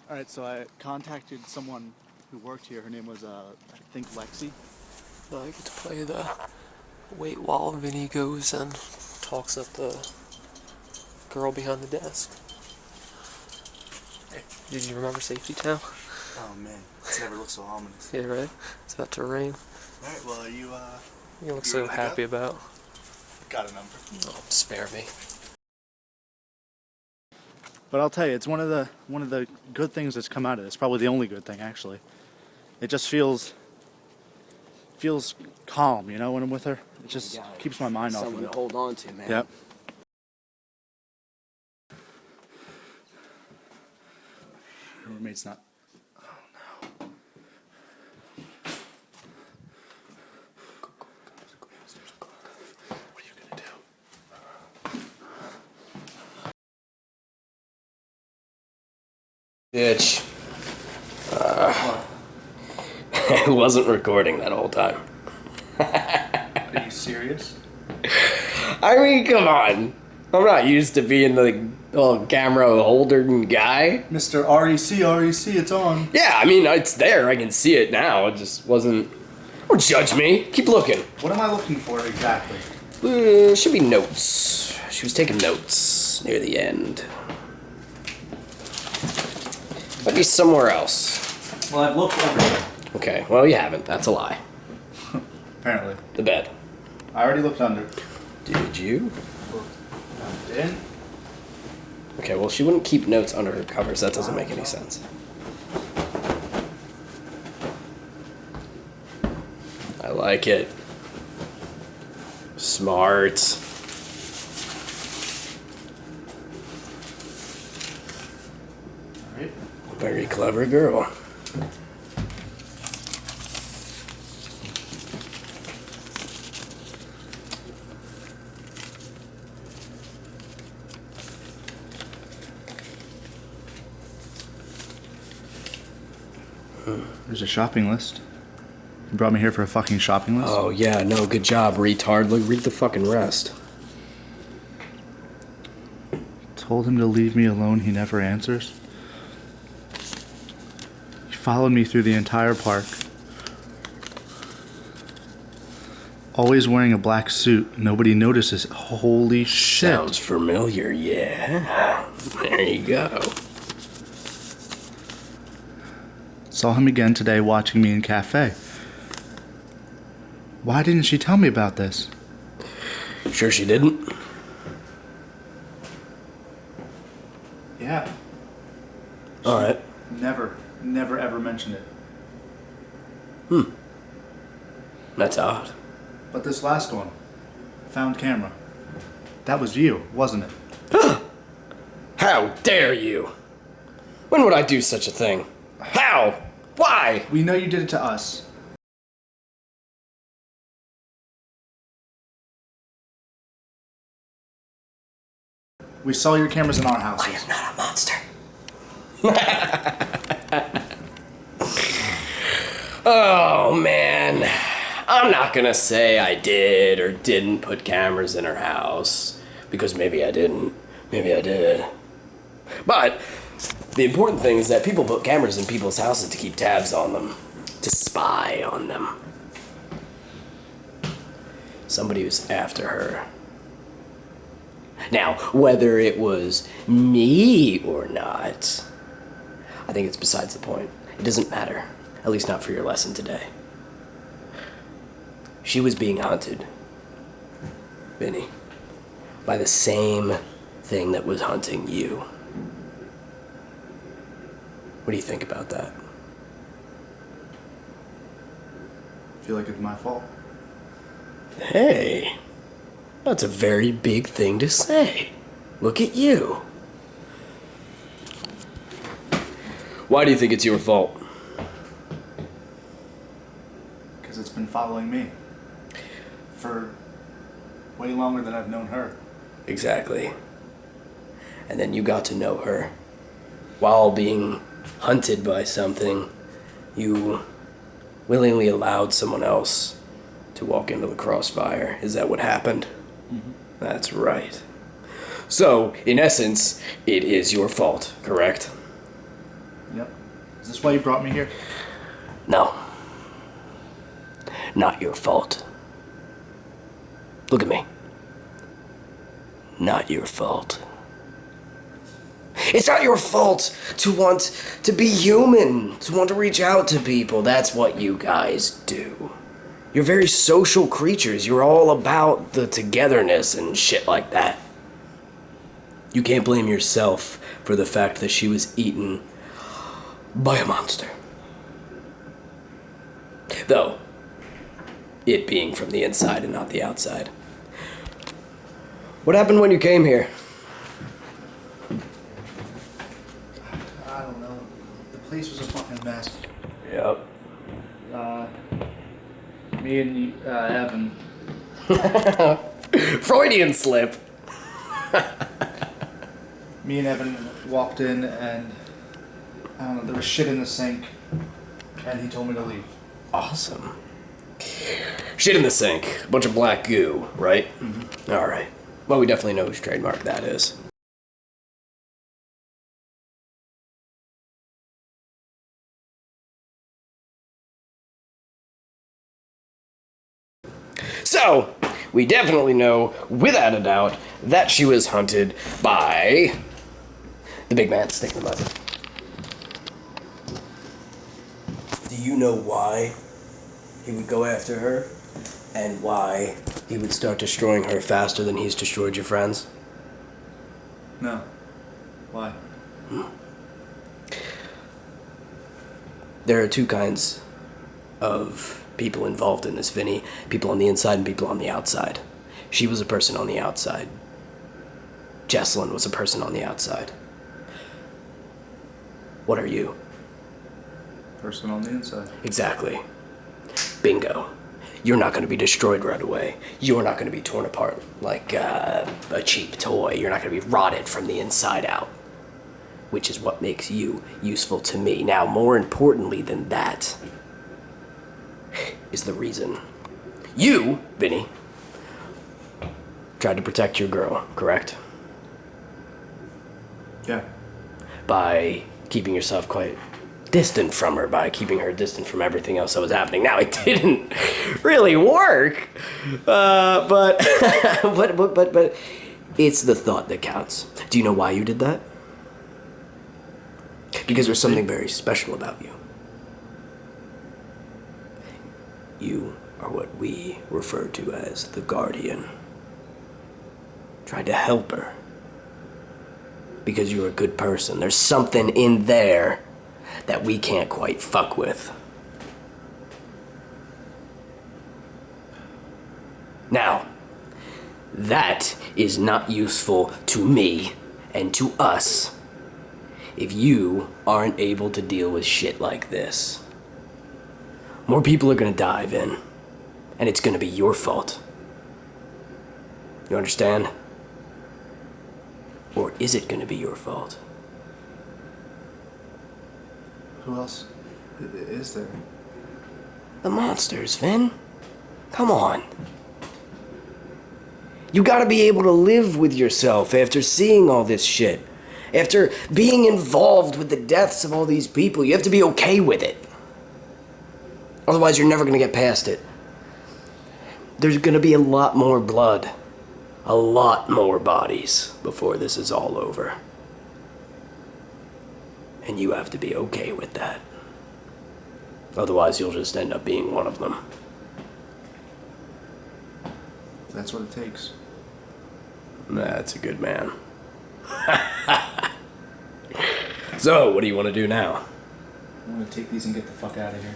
Alright, so I contacted someone who worked here. Her name was, I think, Lexi. I get to play the wait while Vinny goes and talks at the girl behind the desk. Hey, did you remember Safety Town? Oh man, it's never looked so ominous. Yeah, right? It's about to rain. Alright, well, are you, You look so happy about. Got a number. Oh, spare me. But I'll tell you, it's one of the good things that's come out of this. Probably the only good thing, actually. It just feels calm, you know, when I'm with her. It just keeps my mind off of it. Someone to hold on to, man. Yep. Her roommate's not. Oh no. What are you gonna do? Bitch. I wasn't recording that whole time. Are you serious? I mean, come on. I'm not used to being the little camera holder guy. Mr. REC, it's on. Yeah, I mean, it's there. I can see it now. It just wasn't... Don't judge me. Keep looking. What am I looking for exactly? Should be notes. She was taking notes near the end. Might be somewhere else. Well, I've looked everywhere. Okay, well, you haven't. That's a lie. Apparently. The bed. I already looked under. Did you? I did? Okay, well, she wouldn't keep notes under her covers. That doesn't make any sense. I like it. Smart. Alright. Very clever girl. There's a shopping list. You brought me here for a fucking shopping list? Oh, yeah, no, good job, retard. Look, read the fucking rest. Told him to leave me alone, he never answers. He followed me through the entire park. Always wearing a black suit. Nobody notices. Holy shit. Sounds familiar, yeah. There you go. Saw him again today watching me in cafe. Why didn't she tell me about this? Sure she didn't? Yeah. Alright. Never ever mentioned Hmm. That's odd. But this last one, found camera. That was you, wasn't it? How dare you? When would I do such a thing? How? Why? We know you did it to us. We saw your cameras in our houses. I am not a monster. Oh, man. I'm not gonna say I did or didn't put cameras in her house. Because maybe I didn't. Maybe I did. But the important thing is that people put cameras in people's houses to keep tabs on them. To spy on them. Somebody was after her. Now, whether it was me or not, I think it's besides the point. It doesn't matter. At least not for your lesson today. She was being hunted, Vinny, by the same thing that was hunting you. What do you think about that? I feel like it's my fault. Hey, that's a very big thing to say. Look at you. Why do you think it's your fault? Because it's been following me. For way longer than I've known her. Exactly. And then you got to know her. While being hunted by something, you willingly allowed someone else to walk into the crossfire. Is that what happened? Mm-hmm. That's right. So, in essence, it is your fault, correct? Yep. this why you brought me here? No. Not your fault. Look at me. Not your fault. It's not your fault to want to be human, to want to reach out to people. That's what you guys do. You're very social creatures. You're all about the togetherness and shit like that. You can't blame yourself for the fact that she was eaten by a monster. Though, it being from the inside and not the outside. What happened when you came here? I don't know. The place was a fucking mess. Yep. Me and Evan. Freudian slip. Me and Evan walked in and I don't know, there was shit in the sink and he told me to leave. Awesome. Shit in the sink. A bunch of black goo, right? Mm-hmm. Alright. Well, we definitely know whose trademark that is. So, we definitely know, without a doubt, that she was hunted by the big man stick in the mud. Do you know why he would go after her? And why he would start destroying her faster than he's destroyed your friends? No. Why? There are two kinds of people involved in this, Vinny. People on the inside and people on the outside. She was a person on the outside. Jesslyn was a person on the outside. What are you? Person on the inside. Exactly. Bingo. You're not going to be destroyed right away. You're not going to be torn apart like a cheap toy. You're not going to be rotted from the inside out. Which is what makes you useful to me. Now, more importantly than that is the reason. You, Vinny, tried to protect your girl, correct? Yeah. By keeping yourself quite distant from her, by keeping her distant from everything else that was happening. Now, it didn't really work, but it's the thought that counts. Do you know why you did that? Because there's something very special about you. You are what we refer to as the Guardian. Tried to help her. Because you're a good person. There's something in there that we can't quite fuck with. Now, that is not useful to me and to us if you aren't able to deal with shit like this. More people are gonna dive in, and it's gonna be your fault. You understand? Or is it gonna be your fault? Who else is there? The monsters, Vin. Come on. You gotta be able to live with yourself after seeing all this shit. After being involved with the deaths of all these people, you have to be okay with it. Otherwise, you're never gonna get past it. There's gonna be a lot more blood. A lot more bodies before this is all over. And you have to be okay with that. Otherwise, you'll just end up being one of them. That's what it takes. That's a good man. So, what do you want to do now? I'm gonna take these and get the fuck out of here.